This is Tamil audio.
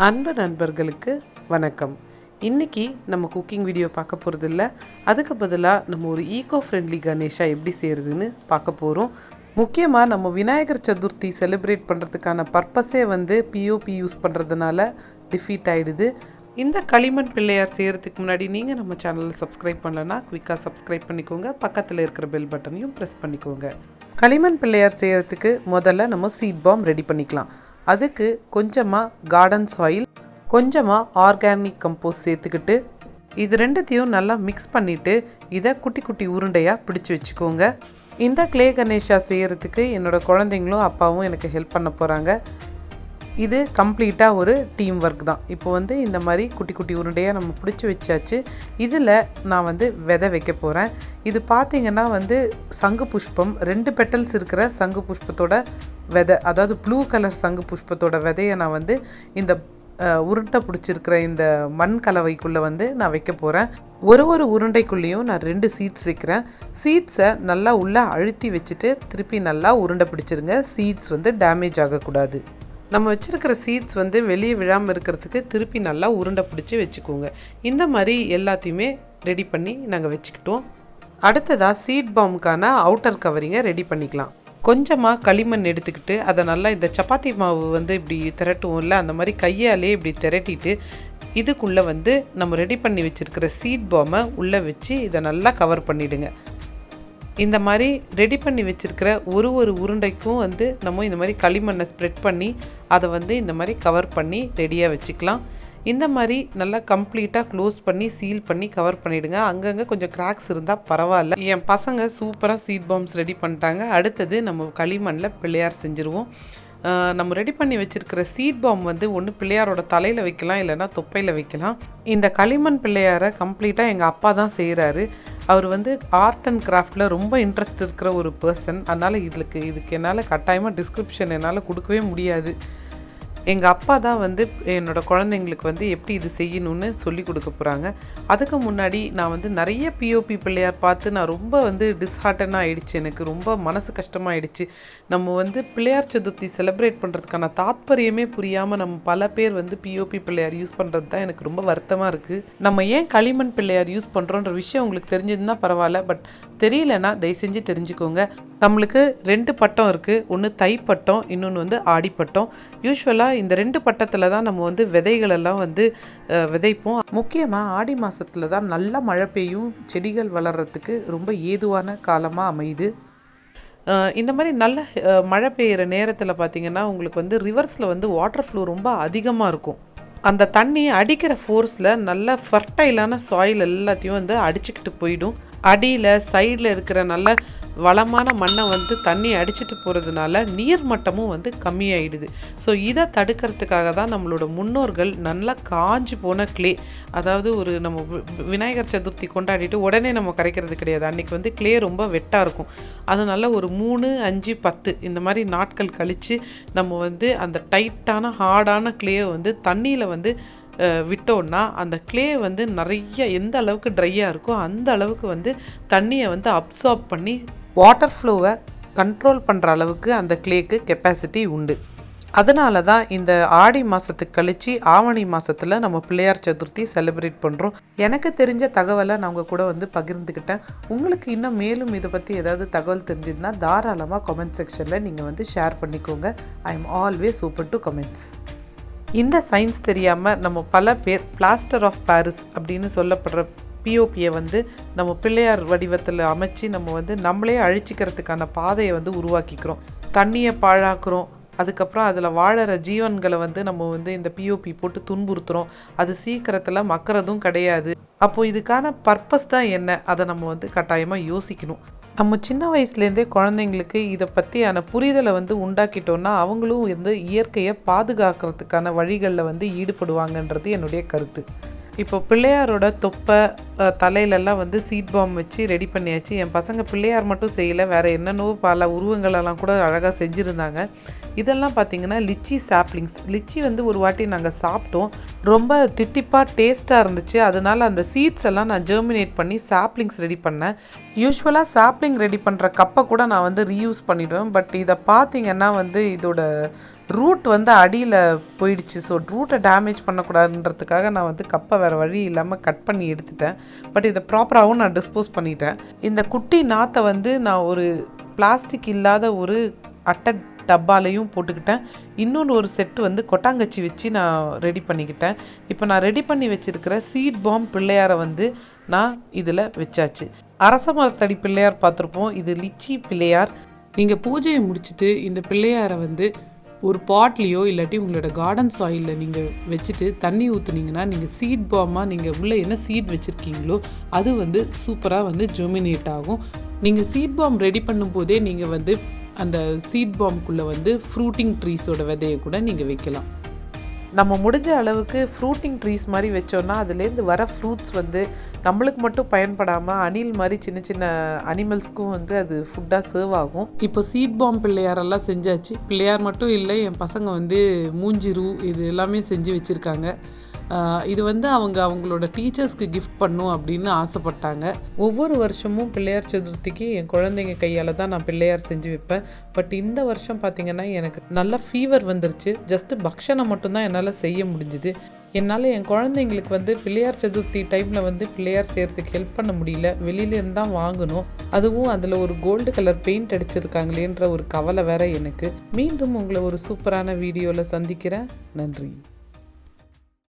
அன்பு நண்பர்களுக்கு வணக்கம். இன்றைக்கி நம்ம குக்கிங் வீடியோ பார்க்க போகிறது இல்லை, அதுக்கு பதிலாக நம்ம ஒரு ஈகோ ஃப்ரெண்ட்லி கணேஷா எப்படி செய்கிறதுன்னு பார்க்க போகிறோம். முக்கியமாக நம்ம விநாயகர் சதுர்த்தி செலிப்ரேட் பண்ணுறதுக்கான பர்பஸே பிஓபி யூஸ் பண்ணுறதுனால டிஃபீட் ஆகிடுது. இந்த களிமண் பிள்ளையார் செய்கிறதுக்கு முன்னாடி நீங்கள் நம்ம சேனலை சப்ஸ்கிரைப் பண்ணலன்னா குயிக்காக சப்ஸ்கிரைப் பண்ணிக்கோங்க. பக்கத்தில் இருக்கிற பெல் பட்டனையும் ப்ரெஸ் பண்ணிக்கோங்க. களிமண் பிள்ளையார் செய்கிறதுக்கு முதல்ல நம்ம சீட் பாம் ரெடி பண்ணிக்கலாம். அதுக்கு கொஞ்சமாக கார்டன் சாயில், கொஞ்சமாக ஆர்கானிக் கம்போஸ்ட் சேர்த்துக்கிட்டு இது ரெண்டுத்தையும் நல்லா மிக்ஸ் பண்ணிவிட்டு இதை குட்டி குட்டி உருண்டையாக பிடிச்சி வச்சுக்கோங்க. இந்த கிளே கணேஷா செய்கிறதுக்கு என்னோடய குழந்தைங்களும் அப்பாவும் எனக்கு ஹெல்ப் பண்ண போகிறாங்க. இது கம்ப்ளீட்டாக ஒரு டீம் ஒர்க் தான். இப்போ இந்த மாதிரி குட்டி குட்டி உருண்டையாக நம்ம பிடிச்சி வச்சாச்சு. இதில் நான் விதை வைக்க போகிறேன். இது பார்த்திங்கன்னா சங்கு புஷ்பம், 2 பெட்டல்ஸ் இருக்கிற சங்கு புஷ்பத்தோட விதை, அதாவது ப்ளூ கலர் சங்கு புஷ்பத்தோட விதையை நான் இந்த உருண்டை பிடிச்சிருக்கிற இந்த மண் கலவைக்குள்ளே நான் வைக்க போகிறேன். ஒரு உருண்டைக்குள்ளேயும் நான் 2 சீட்ஸ் வைக்கிறேன். சீட்ஸை நல்லா உள்ளே அழுத்தி வச்சுட்டு திருப்பி நல்லா உருண்டை பிடிச்சிருங்க. சீட்ஸ் டேமேஜ் ஆகக்கூடாது. நம்ம வச்சுருக்கிற சீட்ஸ் வெளியே விழாமல் இருக்கிறதுக்கு திருப்பி நல்லா உருண்டை பிடிச்சி வச்சுக்கோங்க. இந்த மாதிரி எல்லாத்தையுமே ரெடி பண்ணி நாங்கள் வச்சுக்கிட்டோம். அடுத்ததாக சீட் பாமுக்கான அவுட்டர் கவரிங்கை ரெடி பண்ணிக்கலாம். கொஞ்சமாக களிமண் எடுத்துக்கிட்டு அதை நல்லா இந்த சப்பாத்தி மாவு இப்படி திரட்டுவோம்ல, அந்த மாதிரி கையாலே இப்படி திரட்டிட்டு இதுக்குள்ளே நம்ம ரெடி பண்ணி வச்சுருக்கிற சீட் பாமை உள்ளே வச்சு இதை நல்லா கவர் பண்ணிவிடுங்க. இந்த மாதிரி ரெடி பண்ணி வச்சுருக்கிற ஒரு உருண்டைக்கும் நம்ம இந்த மாதிரி களிமண்ணை ஸ்ப்ரெட் பண்ணி அதை இந்த மாதிரி கவர் பண்ணி ரெடியாக வச்சுக்கலாம். இந்த மாதிரி நல்லா கம்ப்ளீட்டாக க்ளோஸ் பண்ணி சீல் பண்ணி கவர் பண்ணிவிடுங்க. அங்கங்கே கொஞ்சம் கிராக்ஸ் இருந்தால் பரவாயில்ல. என் பசங்க சூப்பராக சீட் பாம்ஸ் ரெடி பண்ணிட்டாங்க. அடுத்தது நம்ம களிமண்ணில் பிள்ளையார் செஞ்சுருவோம். நம்ம ரெடி பண்ணி வச்சுருக்கிற சீட் பாம் ஒன்று பிள்ளையாரோட தலையில் வைக்கலாம், இல்லைனா தொப்பையில் வைக்கலாம். இந்த களிமண் பிள்ளையாரை கம்ப்ளீட்டாக எங்கள் அப்பா தான் செய்கிறாரு. அவர் ஆர்ட் அண்ட் கிராஃப்டில் ரொம்ப இன்ட்ரெஸ்ட் இருக்கிற ஒரு பர்சன். அதனால் இதுக்கு என்னால் கட்டாயமாக டிஸ்கிரிப்ஷன் என்னால் கொடுக்கவே முடியாது. எங்கள் அப்பா தான் என்னோடய குழந்தைங்களுக்கு எப்படி இது செய்யணும்னு சொல்லி கொடுக்க போகிறாங்க. அதுக்கு முன்னாடி நான் நிறைய பிஓபி பிள்ளையார் பார்த்து நான் ரொம்ப டிஸ்ஹார்ட்டனாக ஆகிடுச்சு. எனக்கு ரொம்ப மனசு கஷ்டமாகிடுச்சு. நம்ம பிள்ளையார் சதுர்த்தி செலிப்ரேட் பண்ணுறதுக்கான தாத்பரியமே புரியாமல் நம்ம பல பேர் பிஓபி பிள்ளையார் யூஸ் பண்ணுறது தான் எனக்கு ரொம்ப வருத்தமாக இருக்குது. நம்ம ஏன் களிமண் பிள்ளையார் யூஸ் பண்ணுறோன்ற விஷயம் உங்களுக்கு தெரிஞ்சதுன்னா பரவாயில்ல, பட் தெரியலன்னா தயவு செஞ்சு தெரிஞ்சுக்கோங்க. நம்மளுக்கு 2 பட்டம் இருக்குது. ஒன்று தைப்பட்டம், இன்னொன்று ஆடிப்பட்டம். யூஸ்வலாக இந்த 2 பட்டத்தில் தான் நம்ம விதைகளெல்லாம் விதைப்போம். முக்கியமாக ஆடி மாதத்தில் தான் நல்லா மழை பெய்யும், செடிகள் வளர்கிறதுக்கு ரொம்ப ஏதுவான காலமாக அமையுது. இந்த மாதிரி நல்ல மழை பெய்கிற நேரத்தில் பார்த்திங்கன்னா உங்களுக்கு ரிவர்ஸில் வாட்டர் ஃப்ளோ ரொம்ப அதிகமாக இருக்கும். அந்த தண்ணி அடிக்கிற ஃபோர்ஸில் நல்ல ஃபர்டைலான சாயில் எல்லாத்தையும் அடிச்சுக்கிட்டு போயிடும். அடியில் சைடில் இருக்கிற நல்ல வளமான மண்ணை தண்ணி அடிச்சுட்டு போகிறதுனால நீர் மட்டமும் கம்மியாயிடுது. ஸோ இதை தடுக்கிறதுக்காக தான் நம்மளோட முன்னோர்கள் நல்லா காஞ்சி போன கிளே, அதாவது நம்ம விநாயகர் சதுர்த்தி கொண்டாடிட்டு உடனே நம்ம கரைக்கிறது கிடையாது. அன்றைக்கி கிளே ரொம்ப வெட்டாக இருக்கும். அதனால் ஒரு 3, 5, 10 இந்த மாதிரி நாட்கள் கழித்து நம்ம அந்த டைட்டான ஹார்டான கிளேயை தண்ணியில் விட்டோன்னா அந்த கிளே நிறைய எந்த அளவுக்கு ட்ரையாக இருக்கோ அந்த அளவுக்கு தண்ணியை அப்சார்ப் பண்ணி வாட்டர் ஃப்ளோவை கண்ட்ரோல் பண்ணுற அளவுக்கு அந்த கிளேக்கு கெப்பாசிட்டி உண்டு. அதனால தான் இந்த ஆடி மாதத்துக்கு கழித்து ஆவணி மாதத்தில் நம்ம பிள்ளையார் சதுர்த்தி செலிப்ரேட் பண்ணுறோம். எனக்கு தெரிஞ்ச தகவலை நான் உங்கள் கூட பகிர்ந்துக்கிட்டேன். உங்களுக்கு இன்னும் மேலும் இதை பற்றி ஏதாவது தகவல் தெரிஞ்சதுன்னா தாராளமாக கமெண்ட் செக்ஷனில் நீங்கள் ஷேர் பண்ணிக்கோங்க. I am always open to comments. இந்த சயின்ஸ் தெரியாமல் நம்ம பல பேர் பிளாஸ்டர் ஆஃப் பாரிஸ் அப்படின்னு சொல்லப்படுற பிஓபியை நம்ம பிள்ளையார் வடிவத்தில் அமைச்சு நம்ம நம்மளே அழிச்சிக்கிறதுக்கான பாதையை உருவாக்கிக்கிறோம். தண்ணியை பாழாக்குறோம். அதுக்கப்புறம் அதில் வாழற ஜீவன்களை நம்ம இந்த பிஓபி போட்டு துன்புறுத்துகிறோம். அது சீக்கிரத்தில் மக்கிறதும் கிடையாது. அப்போது இதுக்கான பர்பஸ் தான் என்ன, அதை நம்ம கட்டாயமாக யோசிக்கணும். நம்ம சின்ன வயசுலேருந்தே குழந்தைங்களுக்கு இதை பற்றியான புரிதலை உண்டாக்கிட்டோன்னா அவங்களும் இயற்கையை பாதுகாக்கிறதுக்கான வழிகளில் ஈடுபடுவாங்கன்றது என்னுடைய கருத்து. இப்போ பிள்ளையாரோட தொப்பை தலையிலெல்லாம் சீட் பாம் வச்சு ரெடி பண்ணியாச்சு. என் பசங்க பிள்ளையார் மட்டும் செய்யலை, வேறு என்னென்னவோ பல உருவங்களெல்லாம் கூட அழகாக செஞ்சுருந்தாங்க. இதெல்லாம் பார்த்திங்கன்னா லிச்சி சாப்லிங்ஸ். லிச்சி ஒரு வாட்டி நாங்கள் சாப்பிட்டோம். ரொம்ப தித்திப்பாக டேஸ்ட்டாக இருந்துச்சு. அதனால் அந்த சீட்ஸ் எல்லாம் நான் ஜெர்மினேட் பண்ணி சாப்லிங்ஸ் ரெடி பண்ணேன். யூஸ்வலாக சாப்லிங் ரெடி பண்ணுற கப்பை கூட நான் வந்து ரீயூஸ் பண்ணிவிடுவேன். பட் இதை பார்த்தீங்கன்னா வந்து இதோட ரூட் வந்து அடியில் போயிடுச்சு. ஸோ ரூட்டை டேமேஜ் பண்ணக்கூடாதுன்றதுக்காக நான் வந்து கப்பை வேறு வழி இல்லாமல் கட் பண்ணி எடுத்துட்டேன். பட் இதை ப்ராப்பராகவும் நான் டிஸ்போஸ் பண்ணிட்டேன். இந்த குட்டி நாத்தை வந்து நான் ஒரு பிளாஸ்டிக் இல்லாத ஒரு அட்டை டப்பாலையும் போட்டுக்கிட்டேன். இன்னொன்று ஒரு செட்டு வந்து கொட்டாங்கச்சி வச்சு நான் ரெடி பண்ணிக்கிட்டேன். இப்போ நான் ரெடி பண்ணி வச்சுருக்கிற சீட் பாம் பிள்ளையாரை வந்து நான் இதில் வச்சாச்சு. அரச மரத்தடி பிள்ளையார் பார்த்துருப்போம். இது லிச்சி பிள்ளையார். நீங்கள் பூஜையை முடிச்சுட்டு இந்த பிள்ளையாரை வந்து ஒரு பாட்லேயோ இல்லாட்டி உங்களோட கார்டன் சாயிலில் நீங்கள் வச்சுட்டு தண்ணி ஊற்றுனீங்கன்னா நீங்கள் சீட் பாமாக நீங்கள் உள்ளே என்ன சீட் வச்சுருக்கீங்களோ அது வந்து சூப்பராக வந்து ஜெர்மினேட் ஆகும். நீங்கள் சீட் பாம் ரெடி பண்ணும்போதே நீங்கள் வந்து அந்த சீட் பாம்குள்ளே வந்து ஃப்ரூட்டிங் ட்ரீஸோட விதையை கூட நீங்கள் வைக்கலாம். நம்ம முடிஞ்ச அளவுக்கு ஃப்ரூட்டிங் ட்ரீஸ் மாதிரி வச்சோன்னா அதுலேருந்து வர ஃப்ரூட்ஸ் வந்து நம்மளுக்கு மட்டும் பயன்படாமல் அணில் மாதிரி சின்ன சின்ன அனிமல்ஸ்க்கும் வந்து அது ஃபுட்டாக சர்வ் ஆகும். இப்போ சீட் பாம் பிள்ளையாரெல்லாம் செஞ்சாச்சு. பிள்ளையார் மட்டும் இல்லை, என் பசங்க வந்து மூஞ்சிரு இது எல்லாமே செஞ்சு வச்சுருக்காங்க. இது வந்து அவங்களோட டீச்சர்ஸ்க்கு கிஃப்ட் பண்ணும் அப்படின்னு ஆசைப்பட்டாங்க. ஒவ்வொரு வருஷமும் பிள்ளையார் சதுர்த்திக்கு என் குழந்தைங்க கையால் தான் நான் பிள்ளையார் செஞ்சு வைப்பேன். பட் இந்த வருஷம் பார்த்திங்கன்னா எனக்கு நல்ல ஃபீவர் வந்துருச்சு. ஜஸ்ட்டு பக்ஷனை மட்டும்தான் என்னால் செய்ய முடிஞ்சுது. என்னால் என் குழந்தைங்களுக்கு வந்து பிள்ளையார் சதுர்த்தி டைமில் வந்து பிள்ளையார் செய்கிறதுக்கு ஹெல்ப் பண்ண முடியல. வெளியிலேருந்து தான் வாங்கணும். அதுவும் அதில் ஒரு கோல்டு கலர் பெயிண்ட் அடிச்சிருக்காங்களேன்ற ஒரு கவலை வேற எனக்கு. மீண்டும் உங்களை ஒரு சூப்பரான வீடியோவில் சந்திக்கிறேன். நன்றி.